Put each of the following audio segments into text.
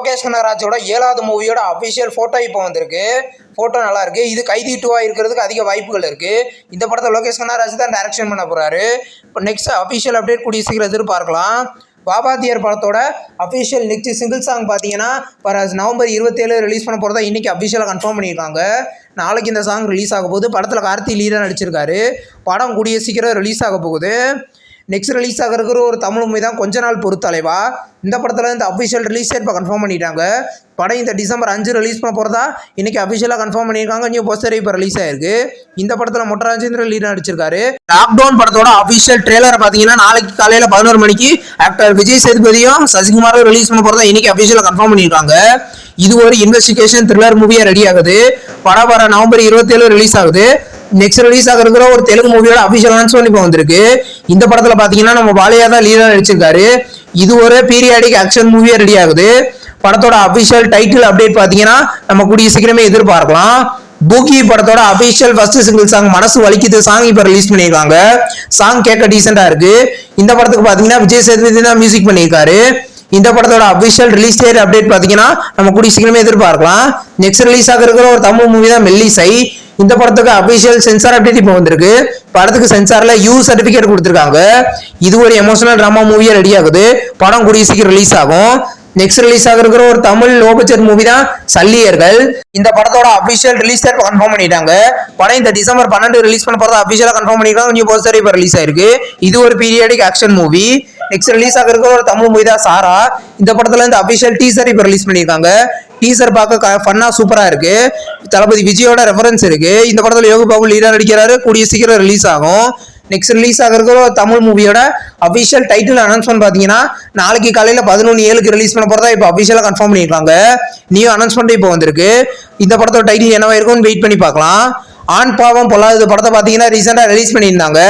லோகேஷ் கனகராஜோட 7வது மூவியோட official photo இப்போ வந்திருக்கு. ஃபோட்டோ நல்லா இருக்கு. இது கைதி 2 இருக்கிறதுக்கு அதிக வாய்ப்புகள் இருக்கு. இந்த படத்தை லோகேஷ் கனகராஜ் தான் டைரக்ஷன் பண்ண போறாரு. இப்போ நெக்ஸ்ட் அஃபிஷியல் அப்டேட் கூடிய சீக்கிரம் எதிர்பார்க்கலாம். வாபாத்தியர் படத்தோட அஃபிஷியல் நெக்ஸ்ட் சிங்கிள் சாங் பார்த்தீங்கன்னா நவம்பர் 27 ரிலீஸ் பண்ண போகிறதா இன்றைக்கி அஃபிஷியலாக கன்ஃபார்ம் பண்ணியிருக்காங்க. நாளைக்கு இந்த சாங் ரிலீஸ் ஆக போகுது. படத்தில் கார்த்தி லீடாக நடிச்சிருக்காரு. படம் கூடிய சீக்கிரம் ரிலீஸ் ஆக போகுது. நெக்ஸ்ட் ரிலீஸ் ஆகிற ஒரு தமிழ் மூவி தான் கொஞ்ச நாள் பொறுத்தலைவா. இந்த படத்தில் இந்த அஃபிஷியல் ரிலீஸ் இப்போ கன்ஃபார்ம் பண்ணிட்டாங்க. படம் இந்த டிசம்பர் 5 ரிலீஸ் பண்ண போகிறதா இன்றைக்கி அஃபிஷியலாக கன்ஃபார்ம் பண்ணியிருக்காங்க. நியூ போஸ்டர் இப்போ ரிலீஸ் ஆயிருக்கு. இந்த படத்தில் மொட்டராஜேந்திரன் லீட் நடிச்சிருக்காரு. லாக்டவுன் படத்தோட அஃபிஷியல் ட்ரெய்லரை பார்த்தீங்கன்னா நாளைக்கு காலையில் 11 மணிக்கு ஆக்டர் விஜய் சேதுபதியும் சசிகுமாரும் ரிலீஸ் பண்ண போகிறதா இன்றைக்கி அஃபிஷியலாக கன்ஃபார்ம் பண்ணியிருக்காங்க. இது ஒரு இன்வெஸ்டிகேஷன் த்ரில்லர் மூவியாக ரெடி ஆகுது. படம் வர நவம்பர் 27 ரிலீஸ் ஆகுது. நெக்ஸ்ட் ரிலீஸ் ஆகிற ஒரு தெலுங்கு மூவியோட அபிஷியல் அனௌன்ஸ்மெண்ட் இப்போ வந்திருக்கு. இந்த படத்துல பாத்தீங்கன்னா நம்ம பாலையா தான் லீடா நடிச்சிருக்காரு. இது ஒரு பீரியாடிக் ஆக்ஷன் மூவியா ரெடி ஆகுது. படத்தோட அபிஷியல் டைட்டில் அப்டேட் பாத்தீங்கன்னா நம்ம கூடிய சீக்கிரமே எதிர்பார்க்கலாம். பூகி படத்தோட அபிஷியல் ஃபர்ஸ்ட் சிங்கிள் சாங் மனசு வலிக்குது சாங் இப்ப ரிலீஸ் பண்ணிருக்காங்க. சாங் கேட்க டீசெண்டா இருக்கு. இந்த படத்துக்கு பாத்தீங்கன்னா விஜய் சேதுபதி தான் மியூசிக் பண்ணியிருக்காரு. இந்த படத்தோட அபிஷியல் ரிலீஸ் டேட் அப்டேட் பாத்தீங்கன்னா நம்ம கூடிய சீக்கிரமே எதிர்பார்க்கலாம். நெக்ஸ்ட் ரிலீஸ் ஆகிற ஒரு தமிழ் மூவி தான் மெல்லிசை. இந்த படத்துக்கு அபிஷியல் சென்சார் அப்டேட் இப்போ வந்திருக்கு. படத்துக்கு சென்சார்ல யூ சர்டிபிகேட் கொடுத்துருக்காங்க. இது ஒரு எமோஷனல் டிராமா மூவியா ரெடி ஆகுது. படம் கூடிய சீக்கிரம் ரிலீஸ் ஆகும். நெக்ஸ்ட் ரிலீஸ் ஆகிற ஒரு தமிழ் லோ பட்ஜெட் மூவி தான் சல்லியர்கள். இந்த படத்தோட அபிஷியல் ரிலீஸ் டேட் கன்ஃபார்ம் பண்ணிட்டாங்க. படம் இந்த டிசம்பர் 12 ரிலீஸ் பண்ண போறதா அபிஷியலா கன்ஃபார்ம் பண்ணிருக்காங்க. நியூ போஸ்டர் இப்போ ரிலீஸ் ஆயிருக்கு. இது ஒரு periodic action movie. Next release ஆகிற ஒரு தமிழ் மூவி தான் சாரா. இந்த படத்துல இந்த அபிஷியல் டீசர் இப்போ ரிலீஸ் பண்ணிருக்காங்க. டீசர் பார்க்க ஃபன்னா சூப்பரா இருக்கு. தளபதி விஜயோட ரெஃபரன்ஸ் இருக்கு. இந்த படத்துல யோகி பாபு லீடா நடிக்கிறாரு. கூடிய சீக்கிரம் ரிலீஸ் ஆகும். நெக்ஸ்ட் ரிலீஸ் ஆகிற தமிழ் மூவியோட அபிஷியல் டைட்டில் அனௌன்ஸ்மெண்ட் பாத்தீங்கன்னா நாளைக்கு காலையில 11:07 ரிலீஸ் பண்ண போறதா இப்போ அபிஷியலா கன்ஃபார்ம் பண்ணிருக்காங்க. நியூ அனௌன்ஸ்மெண்ட் இப்போ வந்திருக்கு. இந்த படத்தோட டைட்டில் என்னவா இருக்கும்னு வெயிட் பண்ணி பார்க்கலாம். ஆண் பாவம் பொல்லாதது படத்தை பார்த்தீங்கன்னா ரீசெண்டா ரிலீஸ் பண்ணியிருந்தாங்க.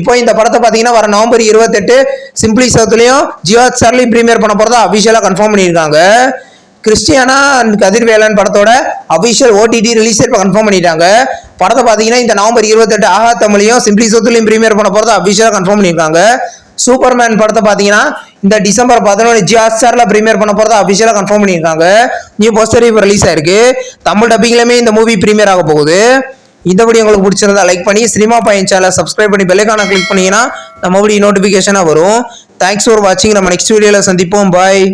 இப்போ இந்த படத்தை பார்த்தீங்கன்னா வர நவம்பர் 28 சிம்பிளி சவுத்லயும் ஜியோ ஹாட்ஸ்டார்லயும் பிரீமியர் பண்ண போறதா அபிஷியலா கன்ஃபார்ம் பண்ணியிருக்காங்க. கிறிஸ்டியானா அண்ட் கதிர்வேலன் படத்தோட அபிஷியல் ஓடிடி ரிலீஸ் இப்போ கன்ஃபார்ம் பண்ணிட்டாங்க. படத்தை பார்த்தீங்கன்னா இந்த நவம்பர் 28 ஆஹா தமிழையும் சிம்பிளி சவுத்லயும் பிரீமியர் பண்ண போறதா அபிஷியலா கன்ஃபார்ம் பண்ணியிருக்காங்க. சூப்பர்மேன் படத்தை பார்த்தீங்கன்னா இந்த டிசம்பர் 11 ஜியோ ஹாட்ஸ்டார்ல பிரீமியர் பண்ண போறதா அபிஷியலா கன்ஃபார்ம் பண்ணியிருக்காங்க. நியூ போஸ்டர் இப்போ ரிலீஸ் ஆயிருக்கு. தமிழ் டப்பிங்லயுமே இந்த மூவி பிரீமியர் ஆக போகுது. இந்த வீடியோ உங்களுக்கு பிடிச்சிருந்தா லைக் பண்ணி சினிமா பையன் சேனலை சப்ஸ்கிரைப் பண்ணி பெல் ஐகானை கிளிக் பண்ணீங்கன்னா நம்ம வீடியோ நோட்டிபிகேஷனா வரும். தேங்க்ஸ் ஃபார் வாட்சிங். நம்ம நெக்ஸ்ட் வீடியோல சந்திப்போம். பாய்.